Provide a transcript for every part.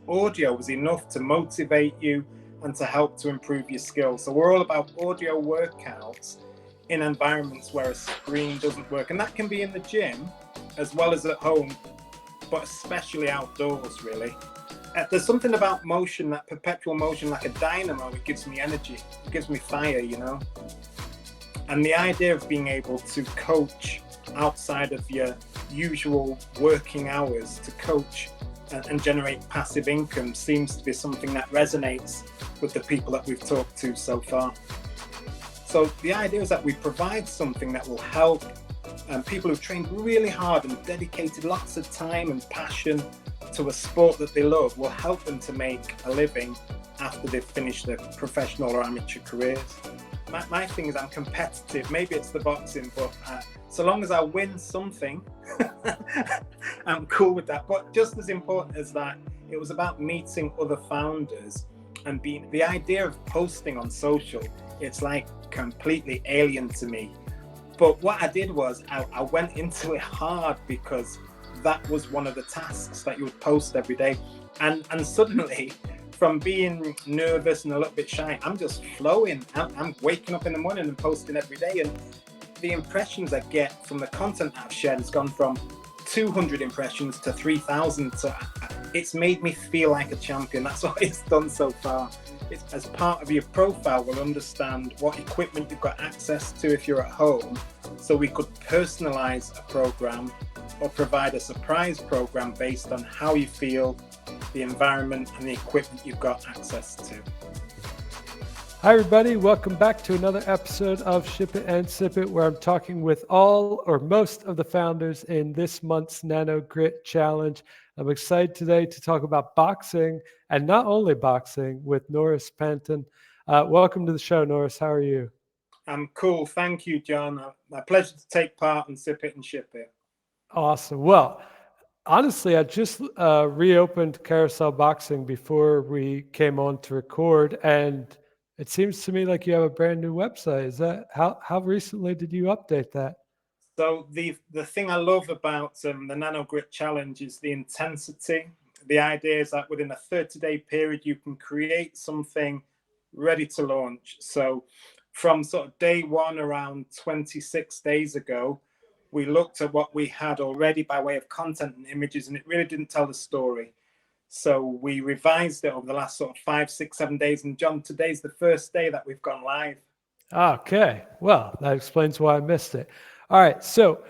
audio was enough to motivate you and to help to improve your skills. So we're all about audio workouts in environments where a screen doesn't work. And that can be in the gym as well as at home, but especially outdoors, really. There's something about motion, that perpetual motion, like a dynamo. It gives me energy, it gives me fire, you know. And the idea of being able to coach outside of your usual working hours, to coach and generate passive income, seems to be something that resonates with the people that we've talked to so far. So the idea is that we provide something that will help people who've trained really hard and dedicated lots of time and passion to a sport that they love, will help them to make a living after they've finished their professional or amateur careers. My thing is I'm competitive. Maybe it's the boxing, but so long as I win something, I'm cool with that. But just as important as that, it was about meeting other founders and being the idea of posting on social. It's like completely alien to me. But what I did was I went into it hard, because that was one of the tasks that you would post every day. And suddenly, from being nervous and a little bit shy, I'm just flowing. I'm waking up in the morning and posting every day. And the impressions I get from the content I've shared has gone from 200 impressions to 3,000. So it's made me feel like a champion. That's what it's done so far. It's, as part of your profile, we'll understand what equipment you've got access to if you're at home. So we could personalize a program or provide a surprise program based on how you feel, the environment and the equipment you've got access to. Hi everybody, welcome back to another episode of Ship It and Sip It, where I'm talking with all or most of the founders in this month's Nano Grit Challenge. I'm excited today to talk about boxing, and not only boxing, with Norris Panton. Welcome to the show, Norris. How are you? I'm cool. Thank you, John. My pleasure to take part and Sip It and Ship It. Awesome. Well, honestly, I just reopened Carousel Boxing before we came on to record, and it seems to me like you have a brand new website. Is that how recently did you update that? So the thing I love about the Nano Grit Challenge is the intensity. The idea is that within a 30-day period, you can create something ready to launch. So from sort of day one, around 26 days ago, we looked at what we had already by way of content and images, and it really didn't tell the story. So we revised it over the last sort of 5, 6, 7 days. And John, today's the first day that we've gone live. Okay. Well, that explains why I missed it. All right. So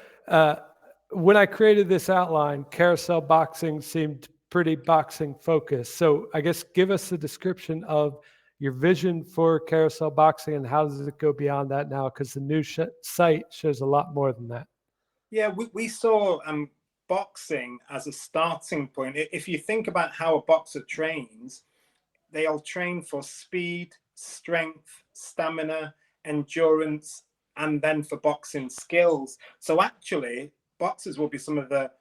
when I created this outline, Carousel Boxing seemed pretty boxing focused. So I guess give us a description of your vision for Carousel Boxing and how does it go beyond that now? Because the new site shows a lot more than that. Yeah, we saw boxing as a starting point. If you think about how a boxer trains, they all train for speed, strength, stamina, endurance, and then for boxing skills. So actually, boxers will be some of the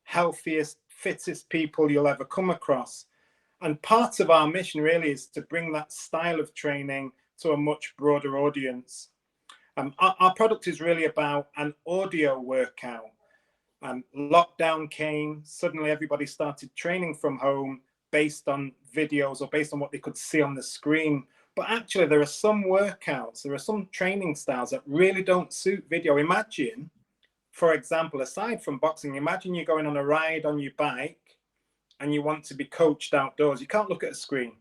healthiest, fittest people you'll ever come across. And part of our mission really is to bring that style of training to a much broader audience. Our product is really about an audio workout. Lockdown came, suddenly everybody started training from home based on videos or based on what they could see on the screen. But actually, there are some workouts, there are some training styles that really don't suit video. Imagine, for example, aside from boxing, imagine you're going on a ride on your bike and you want to be coached outdoors. You can't look at a screen.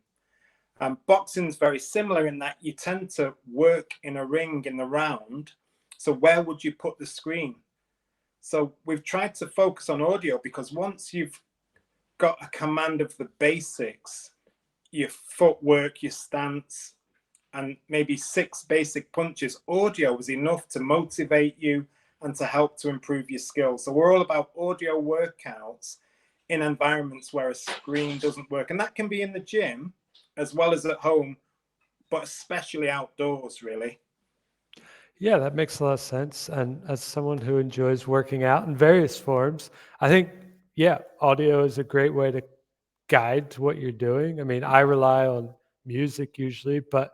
Boxing's very similar in that you tend to work in a ring in the round. So where would you put the screen? So we've tried to focus on audio because once you've got a command of the basics, your footwork, your stance, and maybe 6 basic punches, audio was enough to motivate you and to help to improve your skills. So we're all about audio workouts in environments where a screen doesn't work. And that can be in the gym as well as at home, but especially outdoors, really. Yeah, that makes a lot of sense. And as someone who enjoys working out in various forms, I think, yeah, audio is a great way to guide what you're doing. I mean, I rely on music usually, but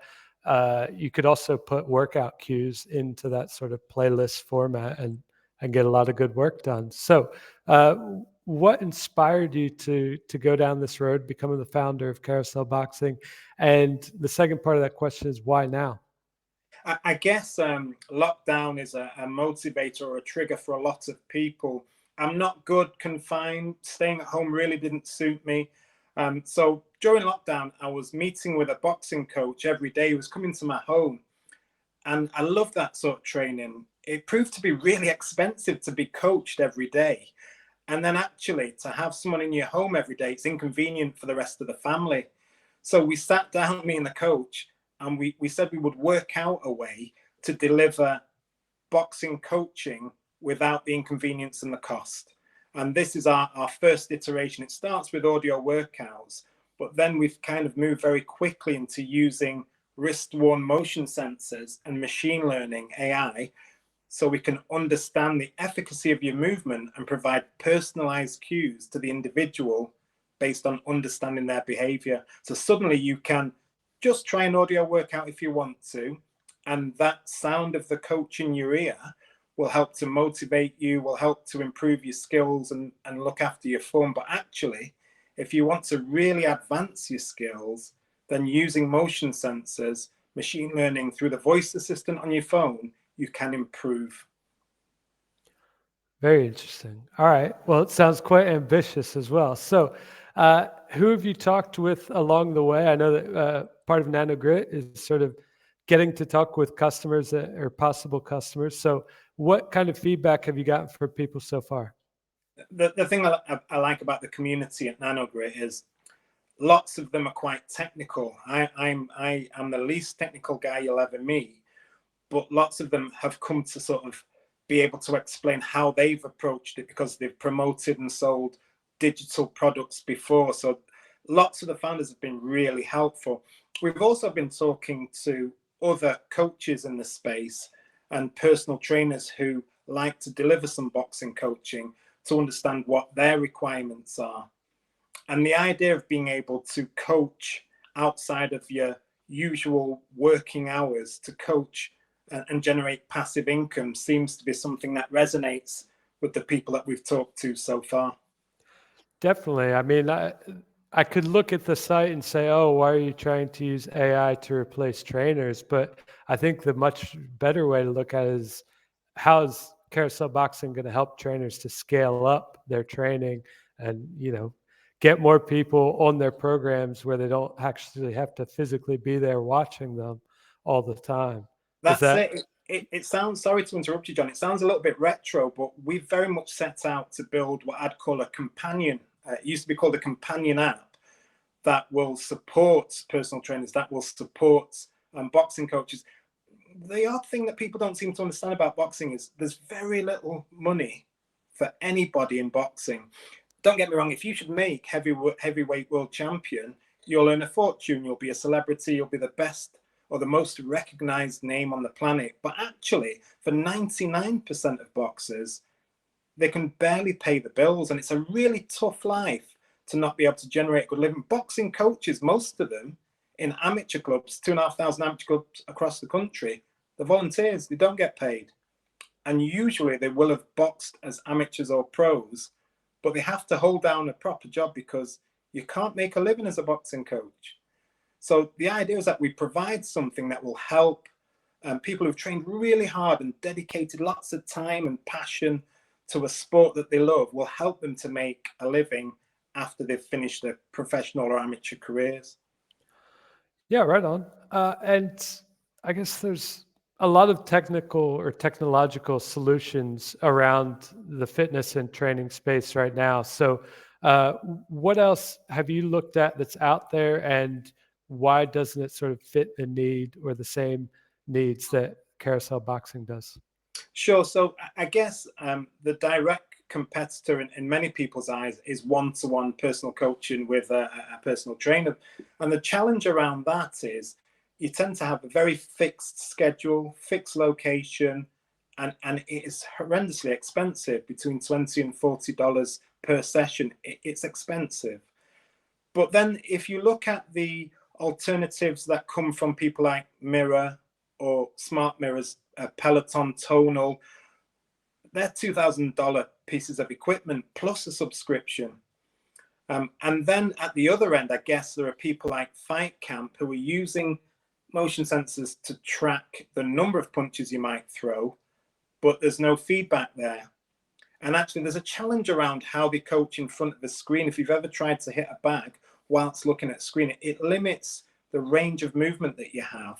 you could also put workout cues into that sort of playlist format and get a lot of good work done. So what inspired you to go down this road, becoming the founder of Carousel Boxing? And the second part of that question is, why now? I guess lockdown is a motivator or a trigger for a lot of people. I'm not good confined. Staying at home really didn't suit me. So during lockdown, I was meeting with a boxing coach every day. He was coming to my home. And I love that sort of training. It proved to be really expensive to be coached every day. And then actually to have someone in your home every day, it's inconvenient for the rest of the family. So we sat down, me and the coach, and we said we would work out a way to deliver boxing coaching without the inconvenience and the cost. And this is our first iteration. It starts with audio workouts, but then we've kind of moved very quickly into using wrist-worn motion sensors and machine learning, AI, so we can understand the efficacy of your movement and provide personalized cues to the individual based on understanding their behavior. So suddenly you can just try an audio workout if you want to, and that sound of the coach in your ear will help to motivate you, will help to improve your skills and look after your form. But actually, if you want to really advance your skills, then using motion sensors, machine learning through the voice assistant on your phone, you can improve. Very interesting. All right. Well, it sounds quite ambitious as well. So, who have you talked with along the way? I know that part of Nano Grit is sort of getting to talk with customers or possible customers. So, what kind of feedback have you gotten from people so far? The thing that I like about the community at Nano Grit is lots of them are quite technical. I'm the least technical guy you'll ever meet, but lots of them have come to sort of be able to explain how they've approached it because they've promoted and sold digital products before. So lots of the founders have been really helpful. We've also been talking to other coaches in the space and personal trainers who like to deliver some boxing coaching to understand what their requirements are. And the idea of being able to coach outside of your usual working hours, to coach and generate passive income, seems to be something that resonates with the people that we've talked to so far. Definitely. I mean, I could look at the site and say, oh, why are you trying to use AI to replace trainers? But I think the much better way to look at it is, how's Carousel Boxing going to help trainers to scale up their training and, get more people on their programs where they don't actually have to physically be there watching them all the time. That's it. It sounds, sorry to interrupt you, John, it sounds a little bit retro, but we've very much set out to build what I'd call a companion. It used to be called a companion app that will support personal trainers, that will support boxing coaches. The odd thing that people don't seem to understand about boxing is there's very little money for anybody in boxing. Don't get me wrong, if you should make heavyweight world champion, you'll earn a fortune, you'll be a celebrity, you'll be the best or the most recognized name on the planet. But actually, for 99% of boxers, they can barely pay the bills. And it's a really tough life to not be able to generate a good living. Boxing coaches, most of them in amateur clubs, 2,500 amateur clubs across the country, they're volunteers, they don't get paid. And usually they will have boxed as amateurs or pros, but they have to hold down a proper job because you can't make a living as a boxing coach. So the idea is that we provide something that will help people who've trained really hard and dedicated lots of time and passion to a sport that they love, will help them to make a living after they've finished their professional or amateur careers. Yeah, right on. And I guess there's a lot of technical or technological solutions around the fitness and training space right now. So what else have you looked at that's out there, and why doesn't it sort of fit the need or the same needs that Carousel Boxing does? Sure. So I guess the direct competitor in many people's eyes is one-to-one personal coaching with a personal trainer. And the challenge around that is you tend to have a very fixed schedule, fixed location, and it is horrendously expensive, between $20 and $40 per session. It's expensive. But then if you look at the alternatives that come from people like Mirror or Smart Mirrors, Peloton, Tonal, they're $2,000 pieces of equipment plus a subscription. And then at the other end, I guess there are people like Fight Camp who are using motion sensors to track the number of punches you might throw, but there's no feedback there. And actually, there's a challenge around how they coach in front of the screen. If you've ever tried to hit a bag whilst looking at the screen, it limits the range of movement that you have.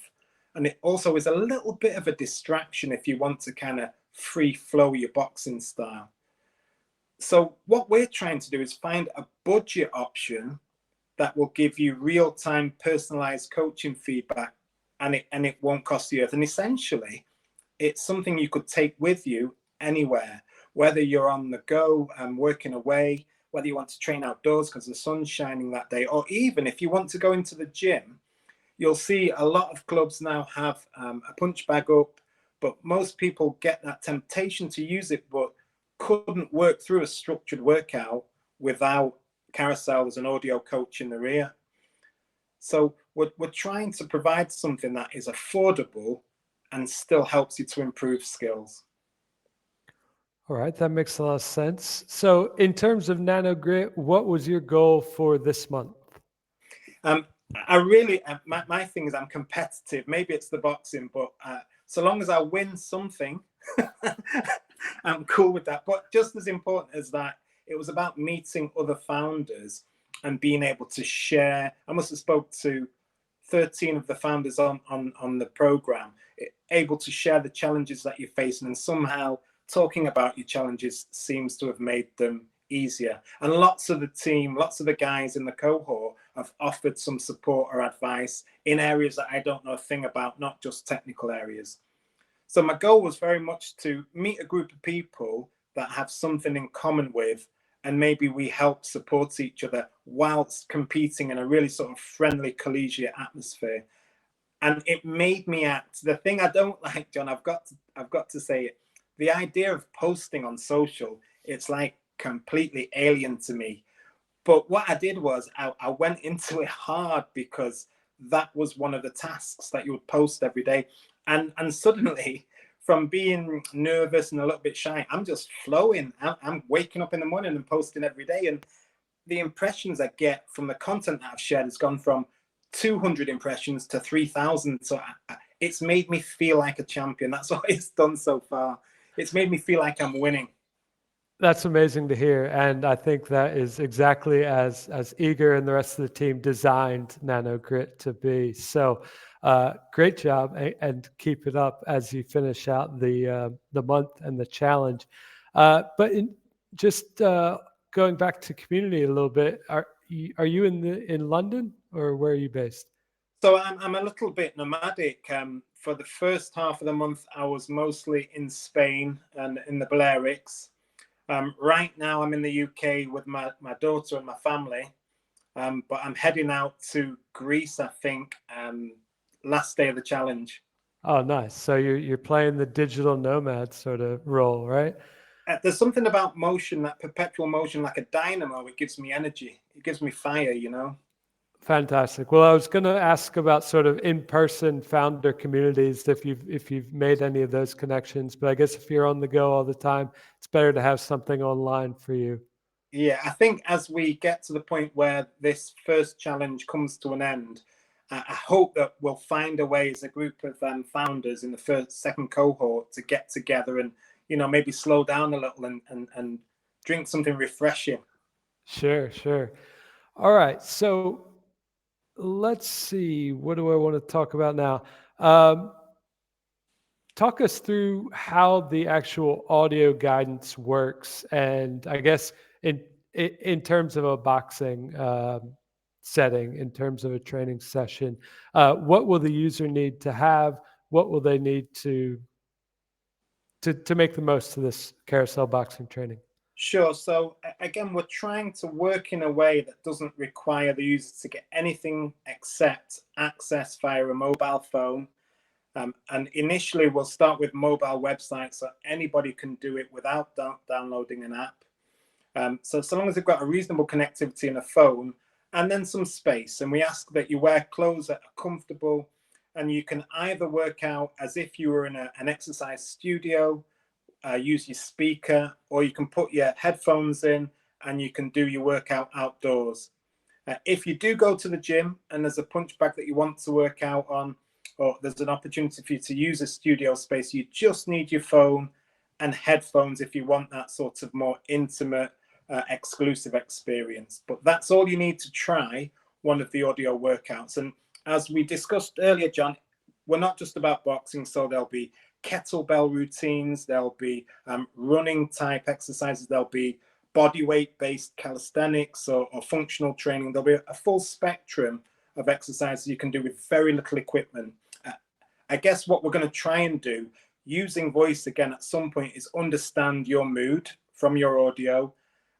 And it also is a little bit of a distraction if you want to kind of free flow your boxing style. So what we're trying to do is find a budget option that will give you real-time personalized coaching feedback, and it won't cost you earth. And essentially, it's something you could take with you anywhere, whether you're on the go and working away, whether you want to train outdoors because the sun's shining that day, or even if you want to go into the gym. You'll see a lot of clubs now have a punch bag up, but most people get that temptation to use it, but couldn't work through a structured workout without Carousel as an audio coach in the rear. So we're trying to provide something that is affordable and still helps you to improve skills. All right, that makes a lot of sense. So in terms of Nano Grit, what was your goal for this month? I really, my thing is I'm competitive. Maybe it's the boxing, but so long as I win something, I'm cool with that. But just as important as that, it was about meeting other founders and being able to share. I must have spoke to 13 of the founders on the program, able to share the challenges that you're facing, and somehow talking about your challenges seems to have made them easier. And lots of the team, lots of the guys in the cohort have offered some support or advice in areas that I don't know a thing about, not just technical areas. So my goal was very much to meet a group of people that have something in common with, and maybe we help support each other whilst competing in a really sort of friendly, collegiate atmosphere. And it made me act. The thing I don't like, John, I've got to say it, the idea of posting on social, it's like completely alien to me. But what I did was I went into it hard, because that was one of the tasks that you would post every day. And suddenly, from being nervous and a little bit shy, I'm just flowing. I'm waking up in the morning and posting every day. And the impressions I get from the content that I've shared has gone from 200 impressions to 3,000. So it's made me feel like a champion. That's what it's done so far. It's made me feel like I'm winning. That's amazing to hear. And I think that is exactly as Igor and the rest of the team designed Nano Grit to be. So great job, and keep it up as you finish out the month and the challenge. But just going back to community a little bit, are you in London, or where are you based? So I'm a little bit nomadic. For the first half of the month, I was mostly in Spain and in the Balearics. Right now, I'm in the UK with my daughter and my family, but I'm heading out to Greece, I think, last day of the challenge. Oh, nice. So you're playing the digital nomad sort of role, right? There's something about motion, that perpetual motion, like a dynamo. It gives me energy. It gives me fire, you know? Fantastic. Well, I was going to ask about sort of in-person founder communities, if you've made any of those connections, but I guess if you're on the go all the time, it's better to have something online for you. Yeah, I think as we get to the point where this first challenge comes to an end, I hope that we'll find a way as a group of founders in the second cohort to get together and, you know, maybe slow down a little and drink something refreshing. Sure. All right. So let's see. What do I want to talk about now? Talk us through how the actual audio guidance works, and I guess in terms of a boxing setting, in terms of a training session, what will the user need to have? What will they need to make the most of this carousel boxing training? Sure. So again, we're trying to work in a way that doesn't require the user to get anything except access via a mobile phone. And initially, we'll start with mobile websites, so anybody can do it without downloading an app. So long as they've got a reasonable connectivity in a phone and then some space. And we ask that you wear clothes that are comfortable, and you can either work out as if you were in an exercise studio, use your speaker, or you can put your headphones in and you can do your workout outdoors. If you do go to the gym and there's a punch bag that you want to work out on, or there's an opportunity for you to use a studio space, you just need your phone and headphones if you want that sort of more intimate, exclusive experience. But that's all you need to try one of the audio workouts. And as we discussed earlier, John, we're not just about boxing, so there'll be kettlebell routines, there'll be running type exercises, there'll be body weight based calisthenics or functional training. There'll be a full spectrum of exercises you can do with very little equipment. I guess what we're going to try and do using voice again at some point is understand your mood from your audio,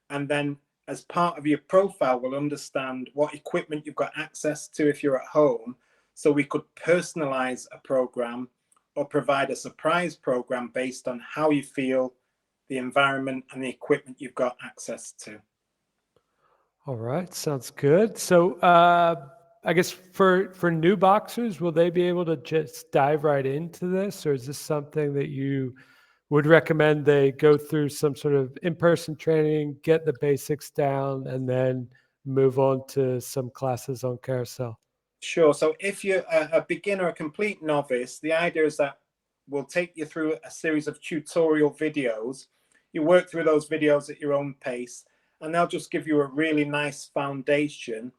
and then as part of your profile we'll understand what equipment you've got access to if you're at home, so we could personalize a program or provide a surprise program based on how you feel, the environment and the equipment you've got access to. All right, sounds good. So I guess for new boxers, will they be able to just dive right into this, or is this something that you would recommend they go through some sort of in-person training, get the basics down, and then move on to some classes on Carousel? Sure. So if you're a beginner, a complete novice, the idea is that we'll take you through a series of tutorial videos. You work through those videos at your own pace, and they'll just give you a really nice foundation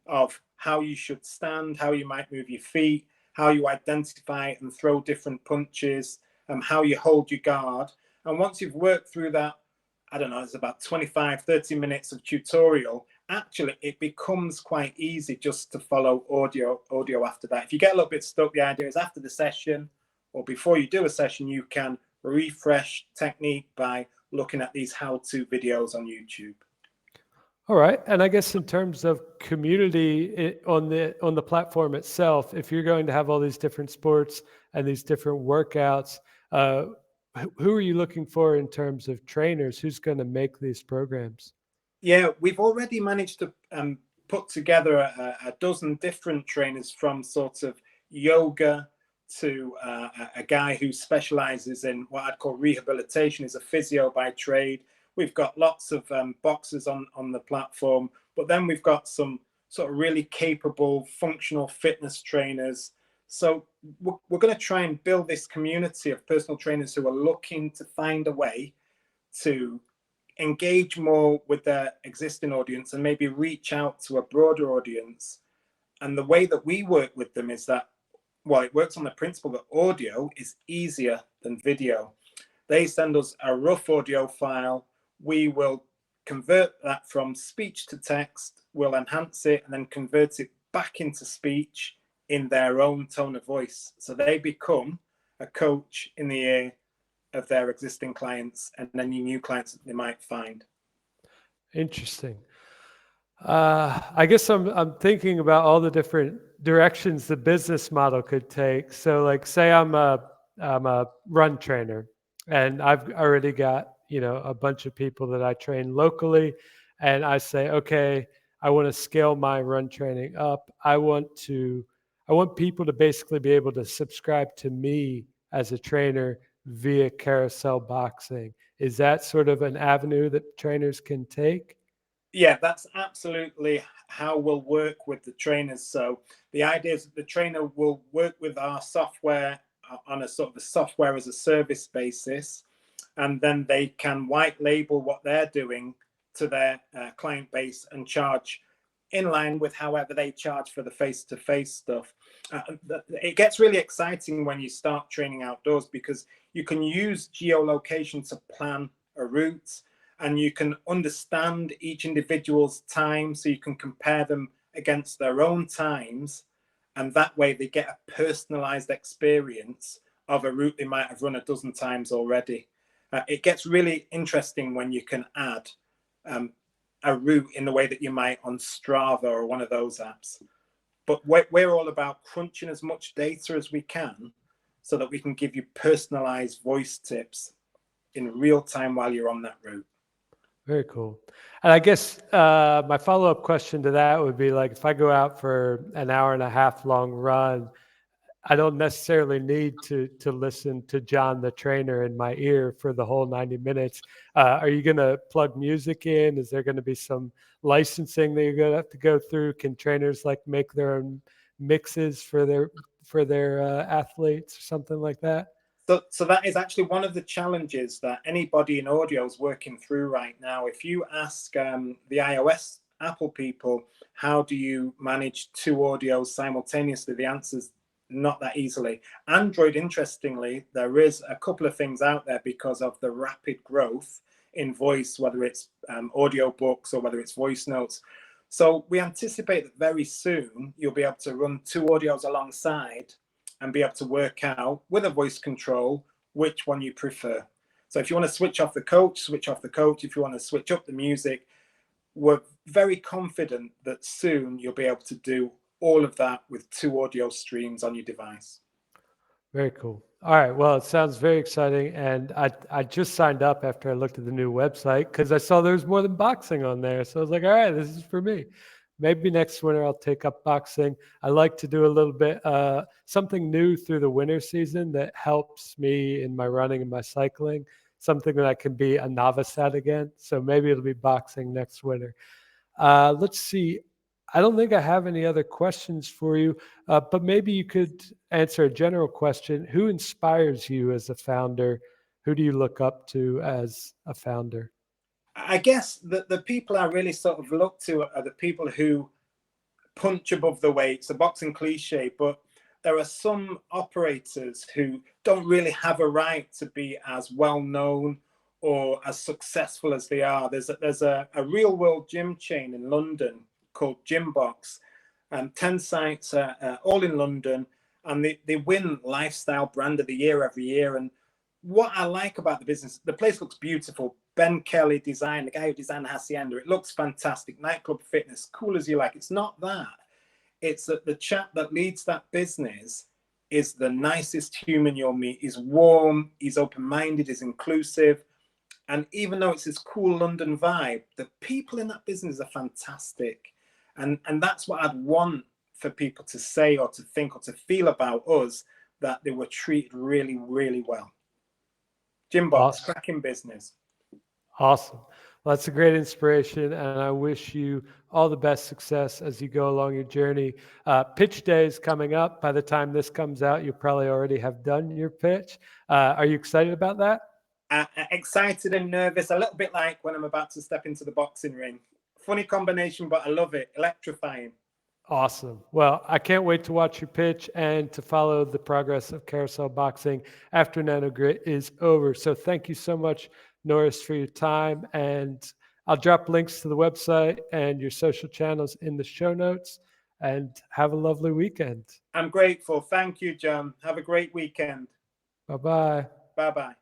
of how you should stand, how you might move your feet, how you identify and throw different punches, how you hold your guard. And once you've worked through that, I don't know, it's about 25, 30 minutes of tutorial, actually it becomes quite easy just to follow audio after that. If you get a little bit stuck, the idea is after the session or before you do a session, you can refresh technique by looking at these how-to videos on YouTube. All right, and I guess in terms of community on the platform itself, if you're going to have all these different sports and these different workouts, who are you looking for in terms of trainers? Who's going to make these programs? Yeah, we've already managed to put together a dozen different trainers, from sort of yoga to a guy who specializes in what I'd call rehabilitation, is a physio by trade. We've got lots of boxers on the platform, but then we've got some sort of really capable functional fitness trainers. So we're going to try and build this community of personal trainers who are looking to find a way to engage more with their existing audience and maybe reach out to a broader audience. And the way that we work with them is that, well, it works on the principle that audio is easier than video. They send us a rough audio file. We will convert that from speech to text. We'll enhance it and then convert it back into speech in their own tone of voice. So they become a coach in the ear of their existing clients and any new clients that they might find. Interesting. I guess I'm thinking about all the different directions the business model could take. So, like, say I'm a run trainer, and I've already got a bunch of people that I train locally, and I say, okay, I want to scale my run training up. I want people to basically be able to subscribe to me as a trainer via Carousel Boxing. Is that sort of an avenue that trainers can take? Yeah, that's absolutely how we'll work with the trainers. So the idea is that the trainer will work with our software on a sort of a software as a service basis, and then they can white label what they're doing to their client base and charge in line with however they charge for the face-to-face stuff. It gets really exciting when you start training outdoors, because you can use geolocation to plan a route, and you can understand each individual's time, so you can compare them against their own times, and that way they get a personalized experience of a route they might have run a dozen times already. It gets really interesting when you can add a route in the way that you might on Strava or one of those apps. But we're all about crunching as much data as we can so that we can give you personalized voice tips in real time while you're on that route. Very cool. And I guess my follow-up question to that would be, like, if I go out for an hour and a half long run, I don't necessarily need to listen to John the trainer in my ear for the whole 90 minutes. Are you going to plug music in? Is there going to be some licensing that you're going to have to go through? Can trainers like make their own mixes for their athletes or something like that? So that is actually one of the challenges that anybody in audio is working through right now. If you ask the iOS Apple people, how do you manage two audios simultaneously? The answer's not that easily. Android, interestingly, there is a couple of things out there because of the rapid growth in voice, whether it's audio books or whether it's voice notes. So we anticipate that very soon you'll be able to run two audios alongside and be able to work out with a voice control which one you prefer. So if you want to switch off the coach, switch off the coach. If you want to switch up the music, we're very confident that soon you'll be able to do all of that with two audio streams on your device. Very cool. All right. Well, it sounds very exciting. And I just signed up after I looked at the new website because I saw there was more than boxing on there. So I was like, all right, this is for me. Maybe next winter I'll take up boxing. I like to do a little bit, something new through the winter season that helps me in my running and my cycling, something that I can be a novice at again. So maybe it'll be boxing next winter. Let's see. I don't think I have any other questions for you, but maybe you could answer a general question. Who inspires you as a founder? Who do you look up to as a founder? I guess that the people I really sort of look to are the people who punch above the weight. It's a boxing cliche, but there are some operators who don't really have a right to be as well known or as successful as they are. There's a real world gym chain in London called Gymbox, and 10 sites all in London, and they win Lifestyle Brand of the Year every year. And what I like about the business, the place looks beautiful. Ben Kelly designed, the guy who designed Hacienda, it looks fantastic. Nightclub fitness, cool as you like. It's not that. It's that the chap that leads that business is the nicest human you'll meet. He's warm, he's open-minded, he's inclusive. And even though it's this cool London vibe, the people in that business are fantastic. And that's what I'd want for people to say or to think or to feel about us, that they were treated really, really well. Gymbox, Awesome. cracking business. Awesome. Well, that's a great inspiration, and I wish you all the best success as you go along your journey. Pitch day is coming up. By the time this comes out, you probably already have done your pitch. Are you excited about that? Excited and nervous, a little bit like when I'm about to step into the boxing ring. Funny combination, but I love it. Electrifying. Awesome. Well, I can't wait to watch your pitch and to follow the progress of Carousel Boxing after Nano Grit is over. So thank you so much, Norris, for your time. And I'll drop links to the website and your social channels in the show notes. And have a lovely weekend. I'm grateful. Thank you, John. Have a great weekend. Bye-bye. Bye-bye.